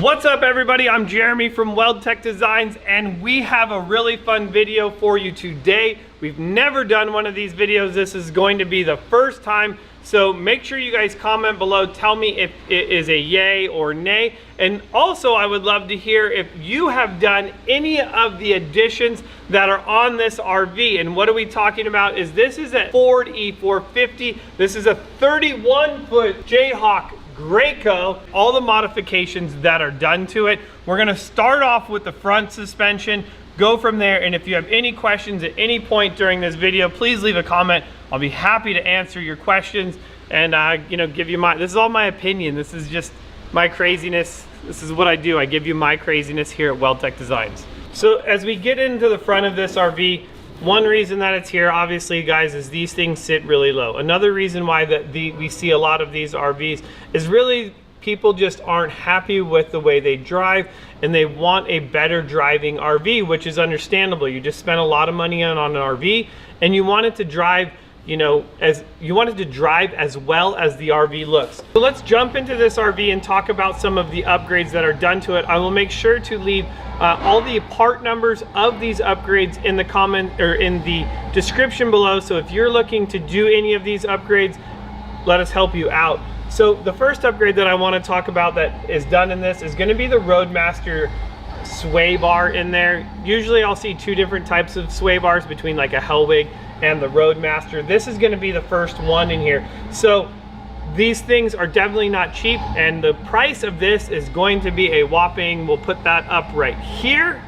What's up everybody, I'm Jeremy from WeldTech Designs and we have a really fun video for you today. We've never done one of these videos. This is going to be the first time. So make sure you guys comment below, tell me if it is a yay or nay. And also I would love to hear if you have done any of the additions that are on this RV. And what are we talking about is this is a Ford E450. This is a 31-foot Jayhawk Graco, all the modifications that are done to it. We're gonna start off with the front suspension, go from there, and if you have any questions at any point during this video, please leave a comment. I'll be happy to answer your questions and give you this is all my opinion. This is just my craziness. This is what I do. I give you my craziness here at WeldTech Designs. So as we get into the front of this RV, one reason that it's here, obviously, guys, is these things sit really low. Another reason why we see a lot of these RVs is really people just aren't happy with the way they drive and they want a better driving RV, which is understandable. You just spent a lot of money on an RV and you want it to drive, as well as the RV looks. So let's jump into this RV and talk about some of the upgrades that are done to it. I will make sure to leave all the part numbers of these upgrades in the comment or in the description below. So if you're looking to do any of these upgrades, let us help you out. So the first upgrade that I want to talk about that is done in this is going to be the Roadmaster sway bar in there. Usually I'll see two different types of sway bars between like a Hellwig and the Roadmaster. This is going to be the first one in here. So these things are definitely not cheap, and the price of this is going to be a whopping, we'll put that up right here,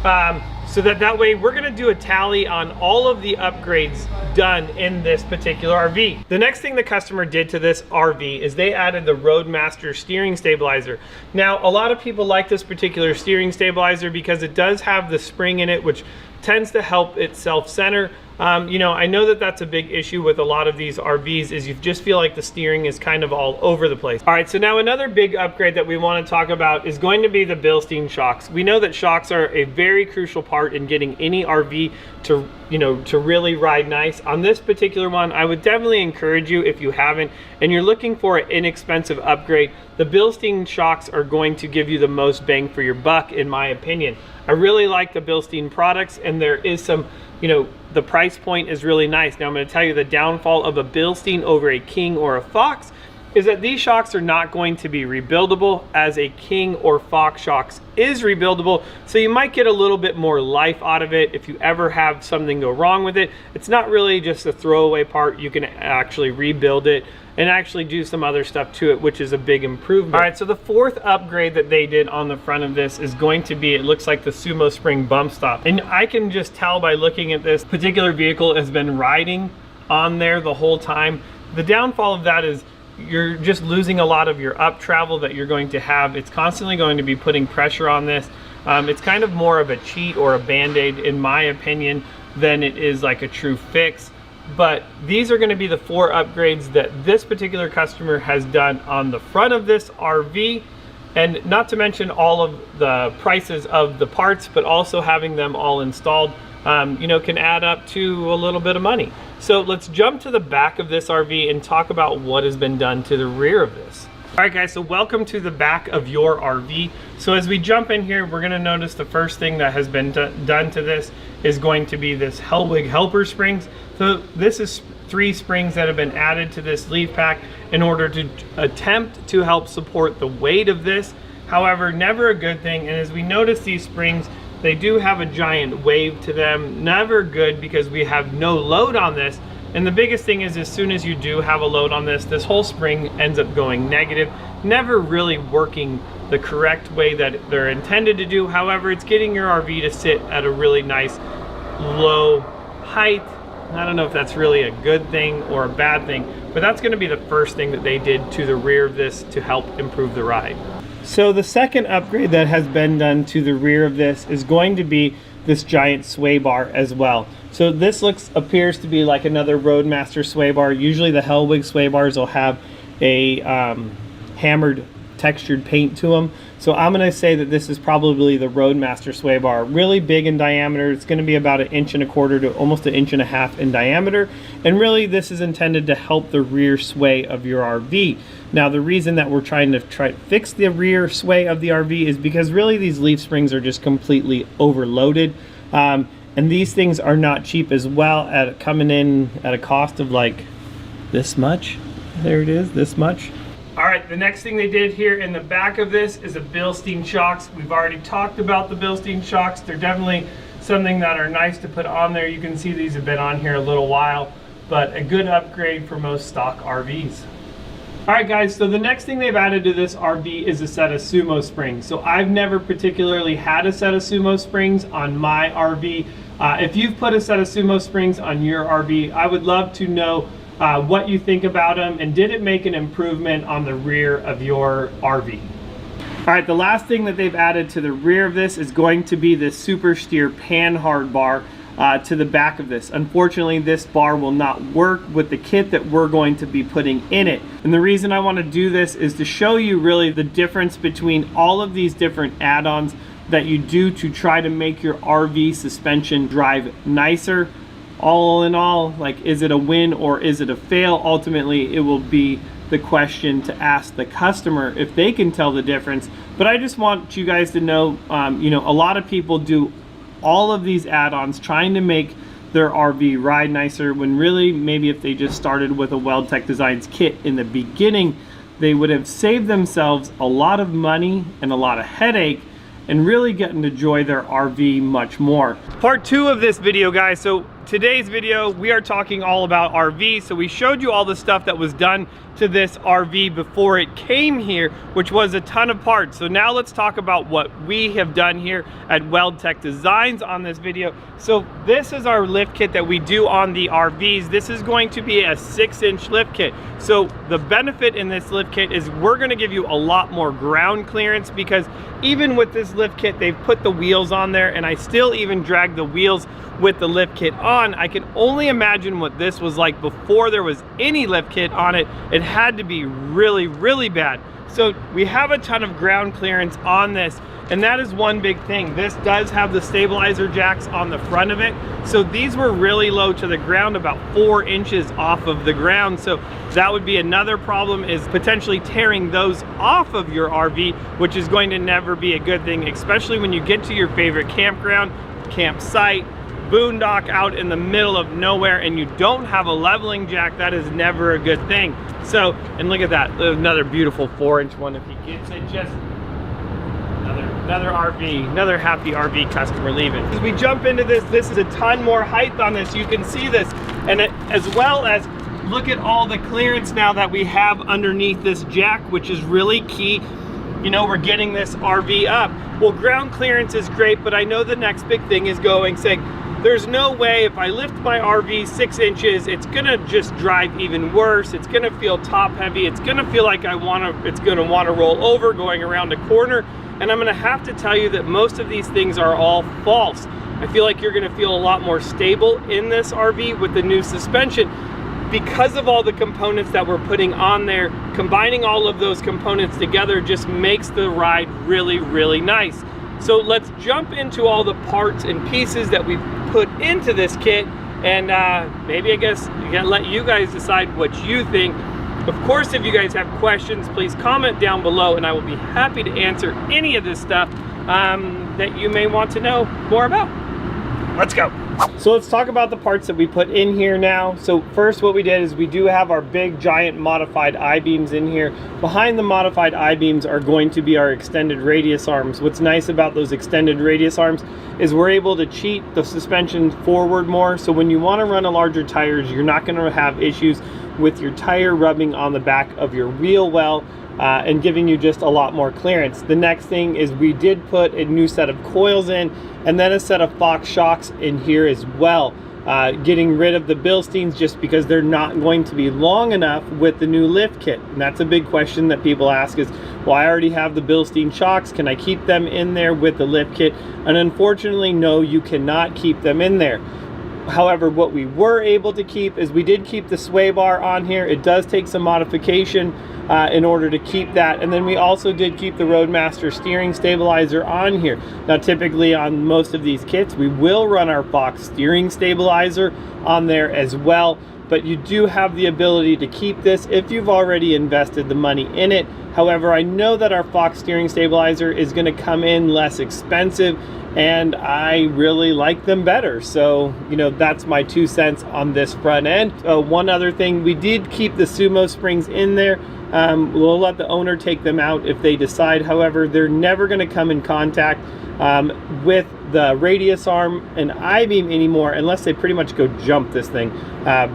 so that way we're going to do a tally on all of the upgrades done in this particular RV. The next thing the customer did to this RV is they added the Roadmaster steering stabilizer. Now a lot of people like this particular steering stabilizer because it does have the spring in it, which tends to help it self-center. I know that that's a big issue with a lot of these RVs is you just feel like the steering is kind of all over the place. All right, so now another big upgrade that we want to talk about is going to be the Bilstein shocks. We know that shocks are a very crucial part in getting any RV to really ride nice. On this particular one, I would definitely encourage you, if you haven't and you're looking for an inexpensive upgrade, the Bilstein shocks are going to give you the most bang for your buck, in my opinion. I really like the Bilstein products, and there is some, the price point is really nice. Now I'm going to tell you the downfall of a Bilstein over a King or a Fox is that these shocks are not going to be rebuildable, as a King or Fox shocks is rebuildable. So you might get a little bit more life out of it if you ever have something go wrong with it. It's not really just a throwaway part. You can actually rebuild it and actually do some other stuff to it, which is a big improvement. All right, so the fourth upgrade that they did on the front of this is going to be, it looks like the Sumo Spring bump stop. And I can just tell by looking at this particular vehicle has been riding on there the whole time. The downfall of that is you're just losing a lot of your up travel that you're going to have. It's constantly going to be putting pressure on this. It's kind of more of a cheat or a band-aid, in my opinion, than it is like a true fix. But these are going to be the 4 upgrades that this particular customer has done on the front of this RV, and not to mention all of the prices of the parts, but also having them all installed can add up to a little bit of money. So let's jump to the back of this RV and talk about what has been done to the rear of this. All right guys, so welcome to the back of your RV. So as we jump in here, we're going to notice the first thing that has been done to this is going to be this Hellwig helper springs. So this is 3 springs that have been added to this leaf pack in order to attempt to help support the weight of this. However, never a good thing. And as we notice, these springs, they do have a giant wave to them. Never good, because we have no load on this. And the biggest thing is, as soon as you do have a load on this, this whole spring ends up going negative, never really working the correct way that they're intended to do. However, it's getting your RV to sit at a really nice low height. I don't know if that's really a good thing or a bad thing, but that's going to be the first thing that they did to the rear of this to help improve the ride. So the second upgrade that has been done to the rear of this is going to be this giant sway bar as well. So this appears to be like another Roadmaster sway bar. Usually the Hellwig sway bars will have a hammered textured paint to them. So I'm going to say that this is probably the Roadmaster sway bar. Really big in diameter. It's going to be about 1.25 inches to almost 1.5 inches in diameter. And really this is intended to help the rear sway of your RV. Now the reason that we're trying to fix the rear sway of the RV is because really these leaf springs are just completely overloaded. And these things are not cheap as well, at coming in at a cost of like this much. There it is, this much. All right, the next thing they did here in the back of this is a Bilstein shocks. We've already talked about the Bilstein shocks. They're definitely something that are nice to put on there. You can see these have been on here a little while, but a good upgrade for most stock RVs. All right guys, so the next thing they've added to this RV is a set of Sumo springs. So I've never particularly had a set of Sumo springs on my RV. If you've put a set of Sumo springs on your RV, I would love to know what you think about them, and did it make an improvement on the rear of your RV? All right, the last thing that they've added to the rear of this is going to be the Super Steer Panhard bar to the back of this. Unfortunately, this bar will not work with the kit that we're going to be putting in it. And the reason I want to do this is to show you really the difference between all of these different add-ons that you do to try to make your RV suspension drive nicer. All in all, like, is it a win or is it a fail? Ultimately, it will be the question to ask the customer if they can tell the difference. But I just want you guys to know, you know, a lot of people do all of these add-ons trying to make their RV ride nicer, when really maybe if they just started with a Weldtech Designs kit in the beginning, they would have saved themselves a lot of money and a lot of headache and really getting to enjoy their RV much more. Part 2 of this video, guys. So today's video, we are talking all about RV. So we showed you all the stuff that was done to this RV before it came here, which was a ton of parts. So now let's talk about what we have done here at Weldtech Designs on this video. So this is our lift kit that we do on the RVs. This is going to be a 6-inch lift kit. So the benefit in this lift kit is we're gonna give you a lot more ground clearance, because even with this lift kit, they've put the wheels on there, and I still even drag the wheels with the lift kit on. I can only imagine what this was like before there was any lift kit on it. It had to be really, really bad. So we have a ton of ground clearance on this, and that is one big thing. This does have the stabilizer jacks on the front of it. So these were really low to the ground, about 4 inches off of the ground. So that would be another problem, is potentially tearing those off of your RV, which is going to never be a good thing, especially when you get to your favorite campground, campsite, boondock out in the middle of nowhere, and you don't have a leveling jack. That is never a good thing. So, and look at that, another beautiful 4-inch one if he gets it. Just another RV, another happy RV customer leaving. As we jump into this, this is a ton more height on this. You can see this, and as well as look at all the clearance now that we have underneath this jack, which is really key. You know, we're getting this RV up. Well, ground clearance is great, but I know the next big thing is saying, there's no way if I lift my RV 6 inches, it's gonna just drive even worse. It's gonna feel top heavy. It's gonna feel like it's gonna wanna roll over going around a corner. And I'm gonna have to tell you that most of these things are all false. I feel like you're gonna feel a lot more stable in this RV with the new suspension, because of all the components that we're putting on there. Combining all of those components together just makes the ride really, really nice. So let's jump into all the parts and pieces that we've put into this kit, and maybe I guess I'm gonna let you guys decide what you think. Of course, if you guys have questions, please comment down below, and I will be happy to answer any of this stuff that you may want to know more about. Let's go. So let's talk about the parts that we put in here now. So first, what we did is we do have our big giant modified I-beams in here. Behind the modified I-beams are going to be our extended radius arms. What's nice about those extended radius arms is we're able to cheat the suspension forward more. So when you want to run a larger tires, you're not going to have issues with your tire rubbing on the back of your wheel well, and giving you just a lot more clearance. The next thing is we did put a new set of coils in, and then a set of Fox shocks in here as well. Getting rid of the Bilsteins just because they're not going to be long enough with the new lift kit. And that's a big question that people ask is, well, I already have the Bilstein shocks, can I keep them in there with the lift kit? And unfortunately, no, you cannot keep them in there. However, what we were able to keep is we did keep the sway bar on here. It does take some modification in order to keep that. And then we also did keep the Roadmaster steering stabilizer on here. Now, typically on most of these kits, we will run our Fox steering stabilizer on there as well. But you do have the ability to keep this if you've already invested the money in it. However, I know that our Fox steering stabilizer is going to come in less expensive, and I really like them better. So, you know, that's my 2 cents on this front end. One other thing, we did keep the Sumo springs in there. We'll let the owner take them out if they decide. However, they're never going to come in contact with the radius arm and I-beam anymore unless they pretty much go jump this thing to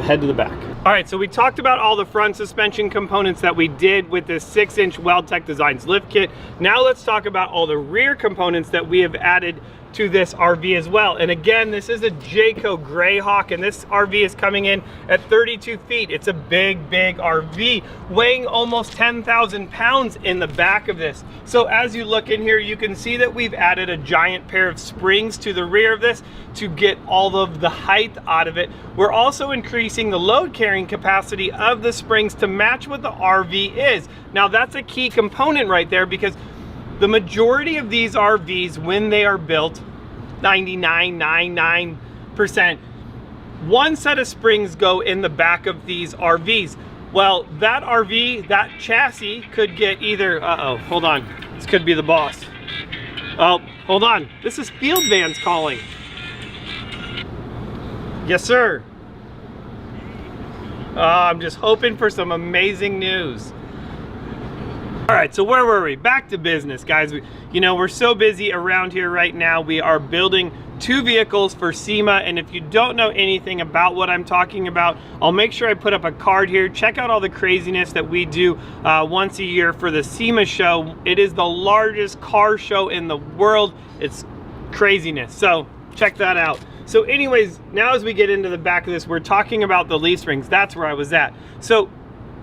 head to the back. All right, so we talked about all the front suspension components that we did with this 6-inch Weldtech Designs lift kit. Now let's talk about all the rear components that we have added to this RV as well. And again, this is a Jayco Greyhawk, and this RV is coming in at 32 feet. It's a big, big RV, weighing almost 10,000 pounds in the back of this. So as you look in here, you can see that we've added a giant pair of springs to the rear of this to get all of the height out of it. We're also increasing the load carrying capacity of the springs to match what the RV is. Now that's a key component right there, because the majority of these RVs, when they are built, 99.99%, one set of springs go in the back of these RVs. Well, that RV, that chassis could get either, hold on, this could be the boss. Oh, hold on, this is Field Vans calling. Yes, sir. I'm just hoping for some amazing news. All right, so where were we? Back to business, guys. You know, we're so busy around here right now. We are building 2 vehicles for SEMA, and if you don't know anything about what I'm talking about, I'll make sure I put up a card here. Check out all the craziness that we do once a year for the SEMA show. It is the largest car show in the world. It's craziness, so check that out. So anyways, now as we get into the back of this, we're talking about the leaf springs. That's where I was at. So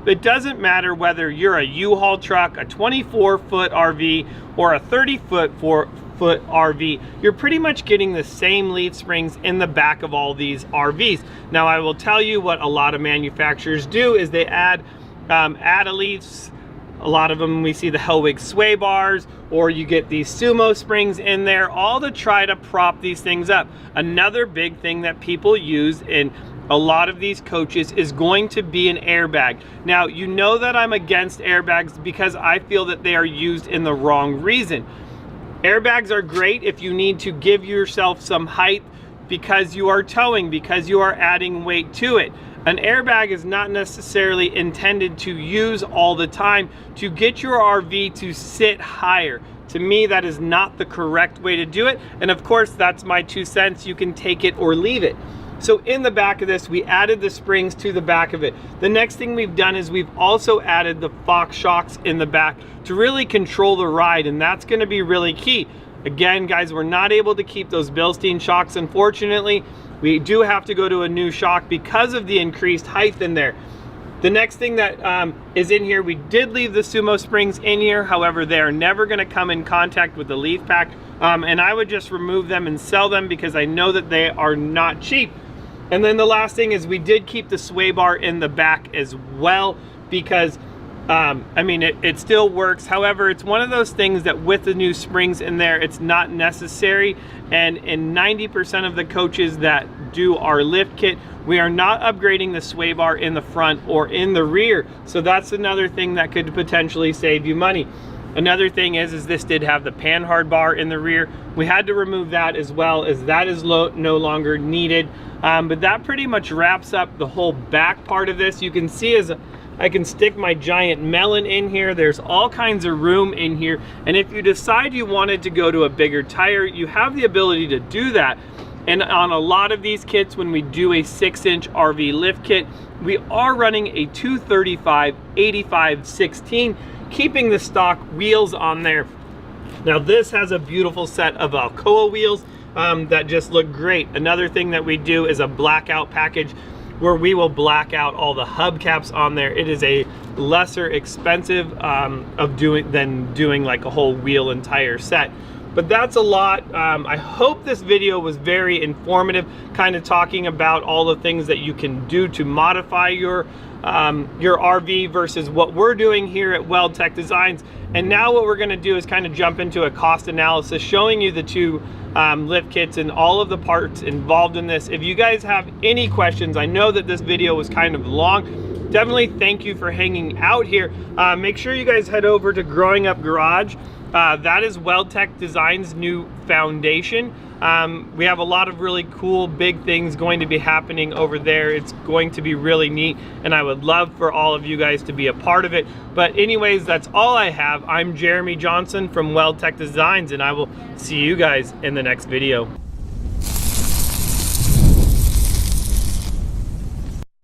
it doesn't matter whether you're a U-Haul truck, a 24-foot RV, or a 30-foot RV, you're pretty much getting the same leaf springs in the back of all these RVs. Now, I will tell you what a lot of manufacturers do is they add leaves. A lot of them, we see the Hellwig sway bars, or you get these Sumo springs in there, all to try to prop these things up. Another big thing that people use in a lot of these coaches is going to be an airbag. Now, you know that I'm against airbags because I feel that they are used in the wrong reason. Airbags are great if you need to give yourself some height because you are towing, because you are adding weight to it. An airbag is not necessarily intended to use all the time to get your RV to sit higher. To me, that is not the correct way to do it. And of course, that's my 2 cents. You can take it or leave it. So in the back of this, we added the springs to the back of it. The next thing we've done is we've also added the Fox shocks in the back to really control the ride, and that's gonna be really key. Again, guys, we're not able to keep those Bilstein shocks, unfortunately. We do have to go to a new shock because of the increased height in there. The next thing that is in here, we did leave the Sumo springs in here. However, they are never gonna come in contact with the leaf pack. And I would just remove them and sell them because I know that they are not cheap. And then the last thing is we did keep the sway bar in the back as well because I mean, it still works. However, it's one of those things that with the new springs in there, it's not necessary. And in 90% of the coaches that do our lift kit, we are not upgrading the sway bar in the front or in the rear. So that's another thing that could potentially save you money. Another thing is this did have the Panhard bar in the rear. We had to remove that as well, as that is no longer needed. But that pretty much wraps up the whole back part of this. You can see as I can stick my giant melon in here. There's all kinds of room in here. And if you decide you wanted to go to a bigger tire, you have the ability to do that. And on a lot of these kits, when we do a 6-inch RV lift kit, we are running a 235/85/16, keeping the stock wheels on there. Now this has a beautiful set of Alcoa wheels that just look great. Another thing that we do is a blackout package where we will black out all the hubcaps on there. It is a lesser expensive than doing like a whole wheel and tire set. But that's a lot. I hope this video was very informative, kind of talking about all the things that you can do to modify your RV versus what we're doing here at Weldtech Designs. And now what we're going to do is kind of jump into a cost analysis, showing you the two lift kits and all of the parts involved in this. If you guys have any questions, I know that this video was kind of long. Definitely thank you for hanging out here. Make sure you guys head over to Growing Up Garage. That is Weldtech Designs' new foundation. We have a lot of really cool big things going to be happening over there. It's going to be really neat, and I would love for all of you guys to be a part of it. But anyways, that's all I have. I'm Jeremy Johnson from Weldtech Designs, and I will see you guys in the next video.